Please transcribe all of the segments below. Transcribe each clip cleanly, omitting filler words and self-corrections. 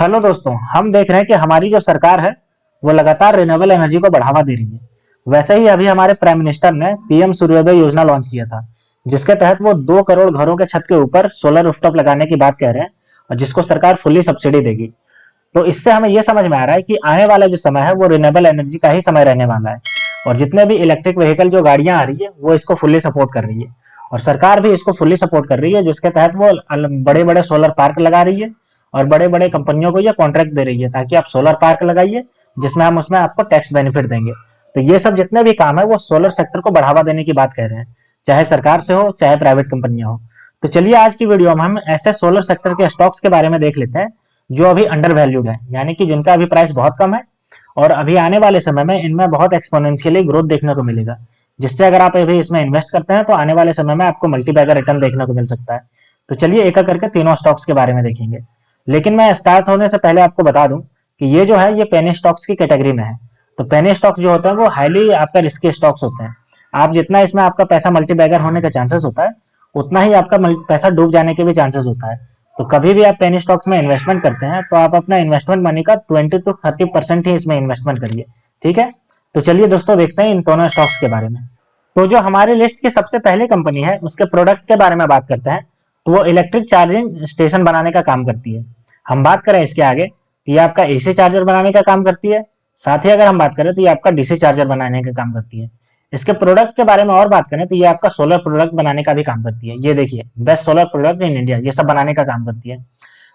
Hello दोस्तों, हम देख रहे हैं कि हमारी जो सरकार है वो लगातार रिन्यूएबल एनर्जी को बढ़ावा दे रही है। वैसे ही अभी हमारे प्राइम मिनिस्टर ने पीएम सूर्योदय योजना लॉन्च किया था, जिसके तहत वो 2 करोड़ घरों के छत के ऊपर सोलर रूफटॉप लगाने की बात कह रहे हैं और जिसको सरकार फुल्ली सब्सिडी देगी। तो इससे हमें यह समझ में आ रहा है कि आने वाला जो समय है वो रिन्यूएबल एनर्जी का ही समय रहने वाला है। और जितने भी इलेक्ट्रिक व्हीकल जो गाड़ियां आ रही है वो इसको फुल्ली सपोर्ट कर रही है और सरकार भी इसको फुल्ली सपोर्ट कर रही है, जिसके तहत वो बड़े बड़े सोलर पार्क लगा रही है और बड़े बड़े कंपनियों को ये कॉन्ट्रैक्ट दे रही है ताकि आप सोलर पार्क लगाइए, जिसमें हम उसमें आपको टैक्स बेनिफिट देंगे। तो ये सब जितने भी काम है वो सोलर सेक्टर को बढ़ावा देने की बात कह रहे हैं, चाहे सरकार से हो चाहे प्राइवेट कंपनियां हो। तो चलिए आज की वीडियो में हम ऐसे सोलर सेक्टर के स्टॉक्स के बारे में देख लेते हैं जो अभी अंडर वैल्यूड है, यानी कि जिनका अभी प्राइस बहुत कम है और अभी आने वाले समय में इनमें बहुत एक्सपोनेंशियली ग्रोथ देखने को मिलेगा, जिससे अगर आप अभी इसमें इन्वेस्ट करते हैं तो आने वाले समय में आपको मल्टी बैगर रिटर्न देखने को मिल सकता है। तो चलिए एक एक करके तीनों स्टॉक्स के बारे में देखेंगे। लेकिन मैं स्टार्ट होने से पहले आपको बता दूं कि ये जो है ये पेनी स्टॉक्स की कैटेगरी में है। तो पेनी स्टॉक्स जो होते हैं वो हाईली आपका रिस्की स्टॉक्स होते हैं। आप जितना इसमें आपका पैसा मल्टी बैगर होने का चांसेस होता है, उतना ही आपका पैसा डूब जाने के भी चांसेस होता है। तो कभी भी आप पेनी स्टॉक्स में इन्वेस्टमेंट करते हैं तो आप अपना इन्वेस्टमेंट मनी का 20 to 30% ही इसमें इन्वेस्टमेंट करिए, ठीक है। तो चलिए दोस्तों देखते हैं इन दोनों स्टॉक्स के बारे में। तो जो हमारी लिस्ट की सबसे पहली कंपनी है उसके प्रोडक्ट के बारे में बात करते हैं। तो वो इलेक्ट्रिक चार्जिंग स्टेशन बनाने का काम करती है। हम बात करें इसके आगे तो ये आपका एसी चार्जर बनाने का काम करती है। साथ ही अगर हम बात करें तो ये आपका डीसी चार्जर बनाने का काम करती है। इसके प्रोडक्ट के बारे में और बात करें तो ये आपका सोलर प्रोडक्ट बनाने का भी काम करती है। ये देखिए, best solar product in India, ये सब बनाने का काम करती है।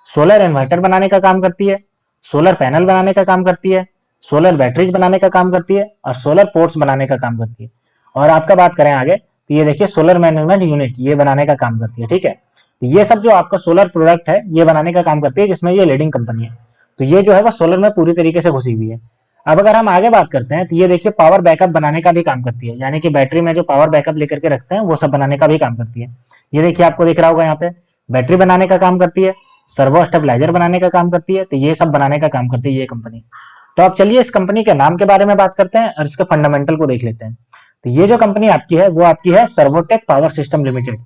सोलर इन्वर्टर बनाने का काम करती है, सोलर पैनल बनाने का काम करती है, सोलर बैटरीज बनाने का काम करती है और सोलर पोर्ट्स बनाने का काम करती है। और आपका बात करें आगे तो ये देखिए सोलर मैनेजमेंट यूनिट ये बनाने का काम करती है, ठीक है। तो ये सब जो आपका सोलर प्रोडक्ट है ये बनाने का काम करती है, जिसमें ये लीडिंग कंपनी है। तो ये जो है वो सोलर में पूरी तरीके से घुसी हुई है। अब अगर हम आगे बात करते हैं तो ये देखिए पावर बैकअप बनाने का भी काम करती है, यानी कि बैटरी में जो पावर बैकअप लेकर के रखते हैं वो सब बनाने का भी काम करती है। ये देखिए आपको दिख रहा होगा यहाँ पे बैटरी बनाने का काम करती है, सर्वो स्टेबलाइजर बनाने का काम करती है। तो ये सब बनाने का काम करती है ये कंपनी। तो अब चलिए इस कंपनी के नाम के बारे में बात करते हैं और इसके फंडामेंटल को देख लेते हैं। तो ये जो कंपनी आपकी है वो आपकी है सर्वोटेक पावर सिस्टम लिमिटेड,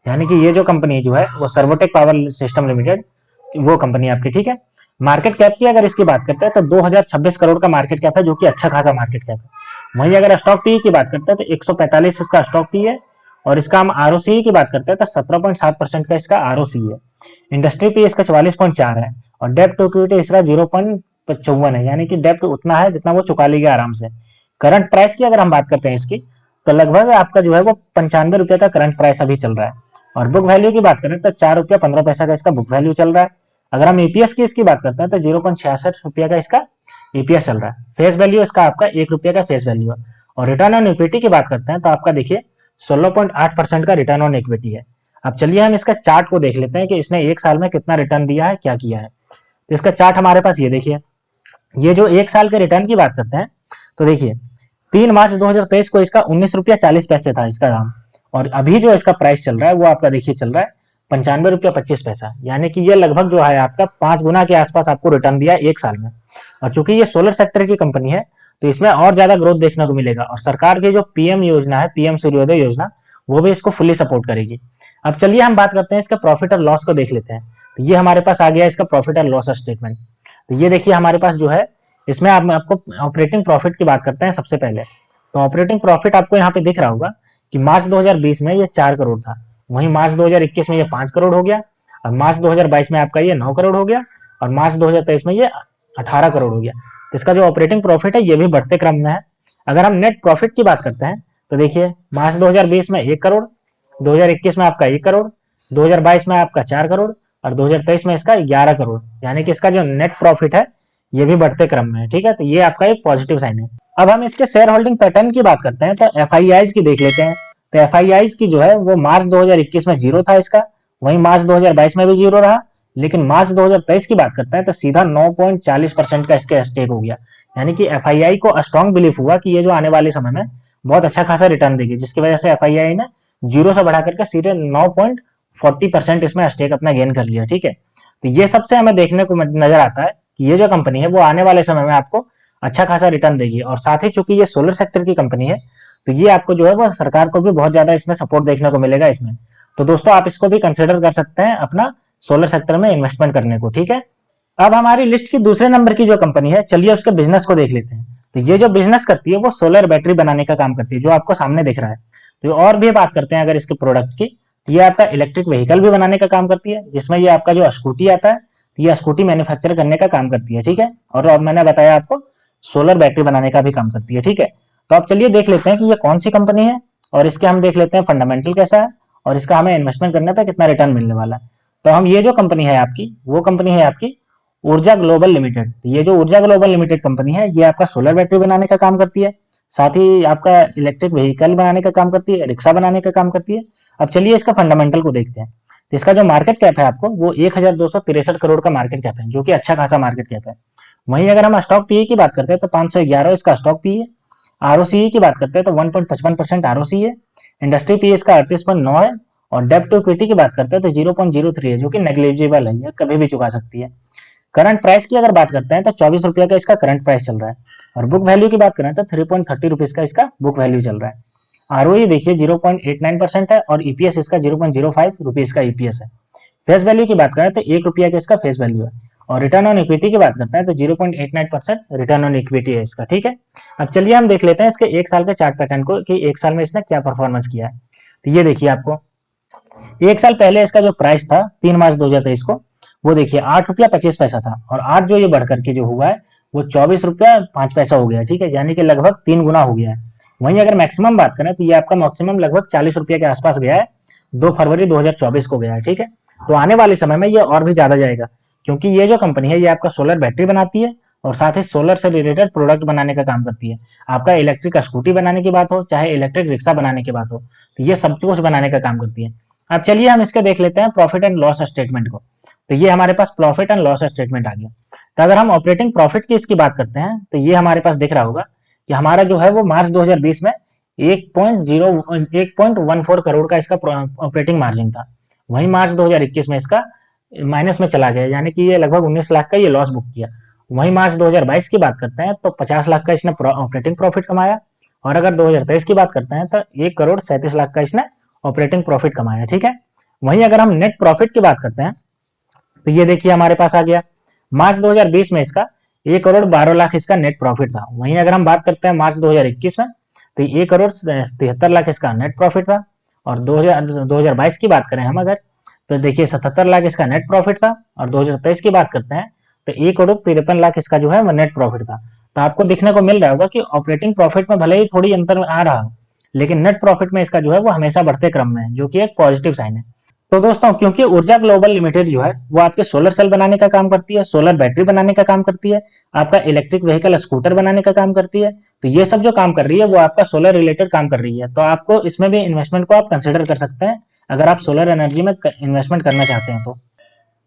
यानी कि ये जो कंपनी जो है वो सर्वोटेक पावर सिस्टम लिमिटेड वो कंपनी आपकी, ठीक है। मार्केट कैप की अगर इसकी बात करते हैं तो 2026 करोड़ का मार्केट कैप है, जो कि अच्छा खासा मार्केट कैप है। वहीं अगर स्टॉक पी की बात करते हैं तो 145 इसका स्टॉक पी है और इसका हम आरओसी की बात करते हैं तो 17.7% का इसका आरओसी है। इंडस्ट्री पी इसका 44.4 है और डेप्ट टू इक्विटी इसका 0.55 है, यानी कि डेप्ट उतना है जितना वो चुका लेगा आराम से। करंट प्राइस की अगर हम बात करते हैं इसकी तो लगभग आपका जो है वो 95 रुपये का करंट प्राइस अभी चल रहा है। और बुक वैल्यू की बात करें तो 4 रुपया 15 पैसा का इसका बुक वैल्यू चल रहा है। अगर हम ईपीएस की इसकी बात करते हैं तो 0.66 रुपया का इसका ईपीएस चल रहा है। फेस वैल्यू इसका आपका 1 रुपया का फेस वैल्यू है। और रिटर्न ऑन इक्विटी की बात करते हैं तो आपका देखिए 16.8% का रिटर्न ऑन इक्विटी है। अब चलिए हम इसका चार्ट को देख लेते हैं कि इसने एक साल में कितना रिटर्न दिया है, क्या किया है। तो इसका चार्ट हमारे पास ये देखिए, ये जो एक साल के रिटर्न की बात करते हैं तो देखिए 3 मार्च 2023 को इसका 19 रुपया 40 पैसे था इसका दाम, और अभी जो इसका प्राइस चल रहा है वो आपका देखिए चल रहा है 95 रुपया 25 पैसा, यानी कि ये लगभग जो है आपका 5 गुना के आसपास आपको रिटर्न दिया एक साल में। और चूंकि ये सोलर सेक्टर की कंपनी है तो इसमें और ज्यादा ग्रोथ देखने को मिलेगा और सरकार की जो पीएम योजना है, पीएम सूर्योदय योजना, वो भी इसको फुल्ली सपोर्ट करेगी। अब चलिए हम बात करते हैं इसका प्रॉफिट और लॉस को देख लेते हैं। तो ये हमारे पास आ गया इसका प्रॉफिट और लॉस स्टेटमेंट। तो ये देखिए हमारे पास जो है इसमें आपको ऑपरेटिंग प्रॉफिट की बात करते हैं सबसे पहले। तो ऑपरेटिंग प्रॉफिट आपको यहाँ पे दिख रहा होगा कि मार्च 2020 में ये 4 करोड़ था, वहीं मार्च 2021 में ये 5 करोड़ हो गया और मार्च 2022 में आपका ये 9 करोड़ हो गया और मार्च 2023 में ये 18 करोड़ हो गया। तो इसका जो ऑपरेटिंग प्रॉफिट है ये भी बढ़ते क्रम में है। अगर हम नेट प्रॉफिट की बात करते हैं तो देखिए मार्च 2020 में 1 करोड़, 2021 में आपका 1 करोड़, 2022 में आपका 4 करोड़ और 2023 में इसका 11 करोड़, यानी कि इसका जो नेट प्रॉफिट है ये भी बढ़ते क्रम में है, ठीक है। तो ये आपका एक पॉजिटिव साइन है। अब हम इसके शेयर होल्डिंग पैटर्न की बात करते हैं तो एफआईआईज की देख लेते हैं। तो एफआईआईज की जो है वो मार्च 2021 में जीरो था इसका, वहीं मार्च 2022 में भी जीरो रहा, लेकिन मार्च 2023 की बात करते हैं तो सीधा 9.40% का इसके स्टेक हो गया। यानी कि एफआईआई को स्ट्रॉन्ग बिलीफ हुआ कि ये जो आने वाले समय में बहुत अच्छा खासा रिटर्न देगी, जिसकी वजह से एफआईआई ने जीरो से बढ़ा करके सीधे 9.40% इसमें स्टेक अपना गेन कर लिया, ठीक है। तो ये सबसे हमें देखने को नजर आता है कि ये जो कंपनी है वो आने वाले समय में आपको अच्छा खासा रिटर्न देगी। और साथ ही चूंकि ये सोलर सेक्टर की कंपनी है तो ये आपको जो है वो सरकार को भी बहुत ज्यादा इसमें सपोर्ट देखने को मिलेगा इसमें। तो दोस्तों आप इसको भी कंसिडर कर सकते हैं अपना सोलर सेक्टर में इन्वेस्टमेंट करने को, ठीक है। अब हमारी लिस्ट की दूसरे नंबर की जो कंपनी है, चलिए उसके बिजनेस को देख लेते हैं। तो ये जो बिजनेस करती है वो सोलर बैटरी बनाने का काम करती है, जो आपको सामने दिख रहा है। तो और भी बात करते हैं अगर इसके प्रोडक्ट की, तो ये आपका इलेक्ट्रिक व्हीकल भी बनाने का काम करती है, जिसमें ये आपका जो स्कूटी आता है, तो ये स्कूटी मैन्युफैक्चर करने का काम करती है, ठीक है। और अब मैंने बताया आपको सोलर बैटरी बनाने का भी काम करती है, ठीक है। तो अब चलिए देख लेते हैं कि ये कौन सी कंपनी है, और इसके हम देख लेते हैं फंडामेंटल कैसा है, और इसका हमें इन्वेस्टमेंट करने पर कितना रिटर्न मिलने वाला है। तो हम ये जो कंपनी है आपकी, वो कंपनी है आपकी ऊर्जा ग्लोबल लिमिटेड। तो ये जो ऊर्जा ग्लोबल लिमिटेड कंपनी है, ये आपका सोलर बैटरी बनाने का काम करती है, साथ ही आपका इलेक्ट्रिक व्हीकल बनाने का काम करती है, रिक्शा बनाने का काम करती है। अब चलिए इसका फंडामेंटल को देखते हैं। तो इसका जो मार्केट कैप है आपको, वो 1263 करोड़ का मार्केट कैप है, जो कि अच्छा खासा मार्केट कैप है। वहीं अगर हम स्टॉक पीई की बात करते हैं तो 511 इसका स्टॉक पी है। आरओसीई की बात करते हैं तो 1.55% आरओसी है। इंडस्ट्री पी इसका 38.9 है। और डेब्ट टू इक्विटी की बात करते हैं तो 0.03 है, जो कि नेग्लिजिबल है, ये कभी भी चुका सकती है। करंट प्राइस की अगर बात करते हैं तो 24 रुपये का इसका करंट प्राइस चल रहा है। और बुक वैल्यू की बात करें तो 3.30 रुपीज का इसका बुक वैल्यू चल रहा है। आरओई देखिए 0.89% है, और ईपीएस इसका 0.05 रुपीज का ईपीएस है। फेस वैल्यू की बात करें तो 1 रुपया का इसका फेस वैल्यू है। और रिटर्न ऑन इक्विटी की बात करते हैं तो 0.89% रिटर्न ऑन इक्विटी है इसका, ठीक है। अब चलिए हम देख लेते हैं इसके एक साल के चार्ट पैटर्न को, कि एक साल में इसने क्या परफॉर्मेंस किया है। तो ये देखिए आपको एक साल पहले इसका जो प्राइस था 3 मार्च 2023 को, वो देखिए 8 रुपया 25 पैसा था, और आज जो ये बढ़ करके जो हुआ है वो 24 रुपया 5 पैसा हो गया है, ठीक है, यानी कि लगभग 3 गुना हो गया है। वहीं अगर मैक्सिमम बात करें तो ये आपका मैक्सिमम लगभग 40 रुपये के आसपास गया है, 2 फरवरी 2024 को गया है, ठीक है। तो आने वाले समय में ये और भी ज्यादा जाएगा, क्योंकि ये जो कंपनी है ये आपका सोलर बैटरी बनाती है, और साथ ही सोलर से रिलेटेड प्रोडक्ट बनाने का काम करती है। आपका इलेक्ट्रिक स्कूटी बनाने की बात हो, चाहे इलेक्ट्रिक रिक्शा बनाने की बात हो, तो ये सब कुछ बनाने का काम करती है। अब चलिए हम इसके देख लेते हैं प्रॉफिट एंड लॉस स्टेटमेंट को। तो ये हमारे पास प्रॉफिट एंड लॉस स्टेटमेंट आ गया। तो अगर हम ऑपरेटिंग प्रॉफिट की इसकी बात करते हैं तो ये हमारे पास दिख रहा होगा कि हमारा जो है वो मार्च 2020 में 1.14 करोड़ का इसका ऑपरेटिंग मार्जिन था। वहीं मार्च 2021 में इसका माइनस में चला गया, यानी कि ये लगभग 19 लाख का ये लॉस बुक किया। वहीं मार्च 2022 की बात करते हैं तो 50 लाख का इसने ऑपरेटिंग प्रॉफिट कमाया। और अगर 2023 की बात करते हैं तो 1 करोड़ 37 लाख का इसने ऑपरेटिंग प्रॉफिट कमाया, ठीक है। वहीं अगर हम नेट प्रॉफिट की बात करते हैं तो ये देखिए हमारे पास आ गया मार्च 2020 में इसका 1 करोड़ 12 लाख इसका नेट प्रॉफिट था। वहीं अगर हम बात करते हैं मार्च 2021 में तो 1 करोड़ 73 लाख इसका नेट प्रॉफिट था। और 2022 की बात करें हम अगर, तो देखिए 77 लाख इसका नेट प्रॉफिट था। और 2023 की बात करते हैं तो 1 करोड़ 53 लाख इसका जो है वो नेट प्रॉफिट था। तो आपको देखने को मिल रहा होगा कि ऑपरेटिंग प्रॉफिट में भले ही थोड़ी अंतर आ रहा हो, लेकिन नेट प्रॉफिट में इसका जो है वो हमेशा बढ़ते क्रम में है, जो कि एक पॉजिटिव साइन है। तो दोस्तों, क्योंकि ऊर्जा ग्लोबल लिमिटेड जो है वो आपके सोलर सेल बनाने का काम करती है, सोलर बैटरी बनाने का काम करती है, आपका इलेक्ट्रिक व्हीकल स्कूटर बनाने का काम करती है, तो ये सब जो काम कर रही है वो आपका सोलर रिलेटेड काम कर रही है। तो आपको इसमें भी इन्वेस्टमेंट को आप कंसिडर कर सकते हैं, अगर आप सोलर एनर्जी में इन्वेस्टमेंट करना चाहते हैं तो।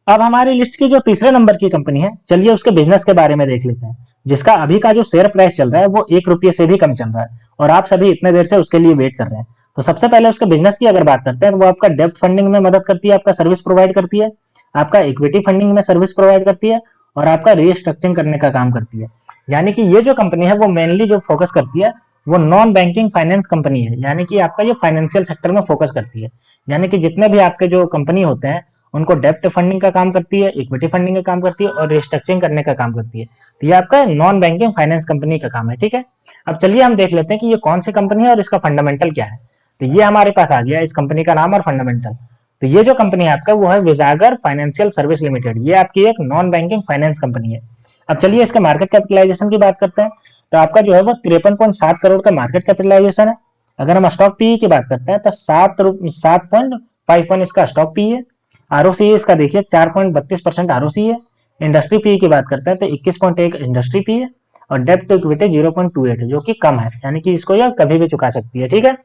अब हमारी लिस्ट की जो तीसरे नंबर की कंपनी है, चलिए उसके बिजनेस के बारे में देख लेते हैं, जिसका अभी का जो शेयर प्राइस चल रहा है वो 1 रुपये से भी कम चल रहा है, और आप सभी इतने देर से उसके लिए वेट कर रहे हैं। तो सबसे पहले उसके बिजनेस की अगर बात करते हैं तो वो आपका डेब्ट फंडिंग में मदद करती है, आपका सर्विस प्रोवाइड करती है, आपका इक्विटी फंडिंग में सर्विस प्रोवाइड करती है, और आपका रीस्ट्रक्चरिंग करने का काम करती है। यानी कि ये जो कंपनी है वो मेनली जो फोकस करती है वो नॉन बैंकिंग फाइनेंस कंपनी है, यानी कि आपका ये फाइनेंशियल सेक्टर में फोकस करती है। यानी कि जितने भी आपके जो कंपनी होते हैं उनको डेप्ट फंडिंग का काम करती है, इक्विटी फंडिंग का काम करती है, और रिस्ट्रक्चरिंग करने का काम करती है। तो ये आपका नॉन बैंकिंग फाइनेंस कंपनी का काम है, ठीक है। अब चलिए हम देख लेते हैं कि ये कौन सी कंपनी है और इसका फंडामेंटल क्या है। तो ये हमारे पास आ गया इस कंपनी का नाम और फंडामेंटल। तो ये जो कंपनी है आपका वो है विजागर फाइनेंशियल सर्विस लिमिटेड। ये आपकी एक नॉन बैंकिंग फाइनेंस कंपनी है। अब चलिए इसके मार्केट कैपिटलाइजेशन की बात करते हैं। तो आपका जो है वो 53.7 करोड़ का मार्केट कैपिटलाइजेशन है। अगर हम स्टॉक पी की बात करते हैं तो 7.51 इसका स्टॉक पी है। आरओसी इसका देखिए 4.32% आरओसी है। इंडस्ट्री पी की बात करते हैं तो 21.1 इंडस्ट्री पी है। और डेब्ट टू इक्विटी 0.28 है, जो कि कम है, यानी कि इसको ये कभी भी चुका सकती है, ठीक है।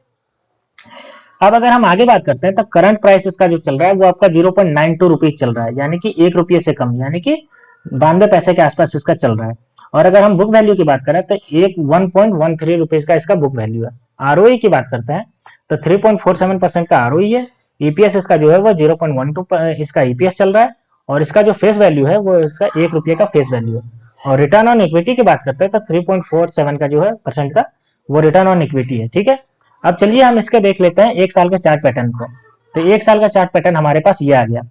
अब अगर हम आगे बात करते हैं तो करंट प्राइस इसका जो चल रहा है वो आपका 0.92 रुपीज चल रहा है, यानी कि 1 रुपये से कम, यानी कि 92 पैसे के आसपास इसका चल रहा है। और अगर हम बुक वैल्यू की बात करें तो 1.13 रुपीज का इसका बुक वैल्यू है। आरओई की बात करते हैं तो 3.47% का आरओई है। ईपीएस इसका जो है वो 0.12 इसका ईपीएस चल रहा है। और इसका जो फेस वैल्यू है वो इसका 1 रुपये का फेस वैल्यू है। और रिटर्न ऑन इक्विटी की बात करते हैं तो 3.47 का जो है परसेंट का वो रिटर्न ऑन इक्विटी है, ठीक है। अब चलिए हम इसके देख लेते हैं एक साल के चार्ट पैटर्न को। तो एक साल का चार्ट पैटर्न हमारे पास ये आ गया।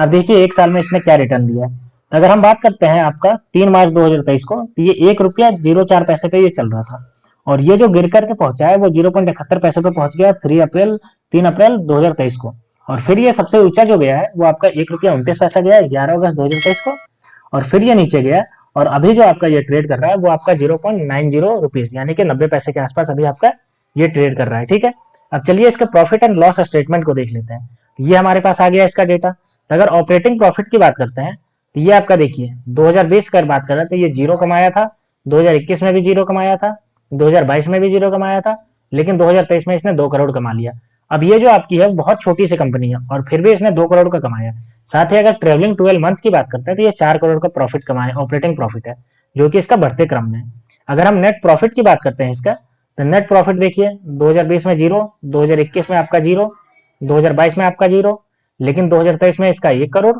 अब देखिए एक साल में इसने क्या रिटर्न दिया है। तो अगर हम बात करते हैं आपका 3 मार्च 2023 को, तो ये 1 रुपया 04 पैसे पे ये चल रहा था, और ये जो गिर करके पहुंचा है वो 0.71 पैसे पे पहुंच गया 3 अप्रैल 2023 को। और फिर ये सबसे ऊंचा जो गया है वो आपका 1 रुपया 29 पैसा गया है 11 अगस्त 2023 को, और फिर ये नीचे गया, और अभी जो आपका ये ट्रेड कर रहा है वो आपका 0.90 रुपीज यानी कि 90 पैसे के आसपास अभी आपका ये ट्रेड कर रहा है। ठीक है, अब चलिए इसके प्रॉफिट एंड लॉस स्टेटमेंट को देख लेते हैं। तो ये हमारे पास आ गया इसका डेटा। तो अगर ऑपरेटिंग प्रॉफिट की बात करते हैं, तो ये आपका देखिए 2020 की बात कर रहे हैं तो ये जीरो कमाया था, 2021 में भी जीरो कमाया था, 2022 में भी जीरो कमाया था, लेकिन 2023 में इसने 2 करोड़ कमा लिया। अब ये जो आपकी है बहुत छोटी सी कंपनी है और फिर भी इसने 2 करोड़ का कमाया। साथ ही अगर ट्रेवलिंग 12 मंथ की बात करते हैं तो ये 4 करोड़ का प्रॉफिट कमाया, ऑपरेटिंग प्रॉफिट है, जो कि इसका बढ़ते क्रम में। अगर हम नेट प्रॉफिट की बात करते हैं इसका, तो नेट प्रॉफिट देखिए 2020 में जीरो, 2021 में आपका जीरो, 2022 में आपका जीरो, लेकिन 2023 में इसका 1 करोड़।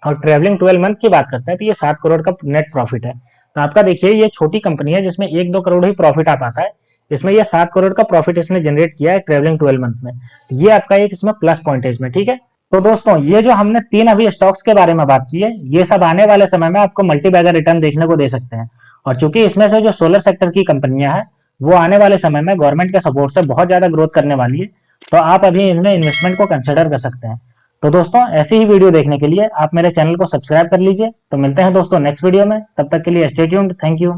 और ट्रेवलिंग 12 मंथ की बात करते हैं तो ये 7 करोड़ का नेट प्रॉफिट है। तो आपका देखिए ये छोटी कंपनी है जिसमें 1-2 करोड़ ही प्रॉफिट आ पाता है, इसमें ये 7 करोड़ का प्रॉफिट इसने जनरेट किया है ट्रेवलिंग 12 मंथ में। तो ये आपका एक इसमें प्लस पॉइंट है इसमें। ठीक है, तो दोस्तों ये जो हमने 3 अभी स्टॉक्स के बारे में बात की है, ये सब आने वाले समय में आपको मल्टी बैगर रिटर्न देखने को दे सकते हैं। और चूंकि इसमें से जो सोलर सेक्टर की कंपनियां हैं वो आने वाले समय में गवर्नमेंट के सपोर्ट से बहुत ज्यादा ग्रोथ करने वाली है, तो आप अभी इनमें इन्वेस्टमेंट को कंसिडर कर सकते हैं। तो दोस्तों ऐसी ही वीडियो देखने के लिए आप मेरे चैनल को सब्सक्राइब कर लीजिए। तो मिलते हैं दोस्तों नेक्स्ट वीडियो में, तब तक के लिए स्टे ट्यून्ड, थैंक यू।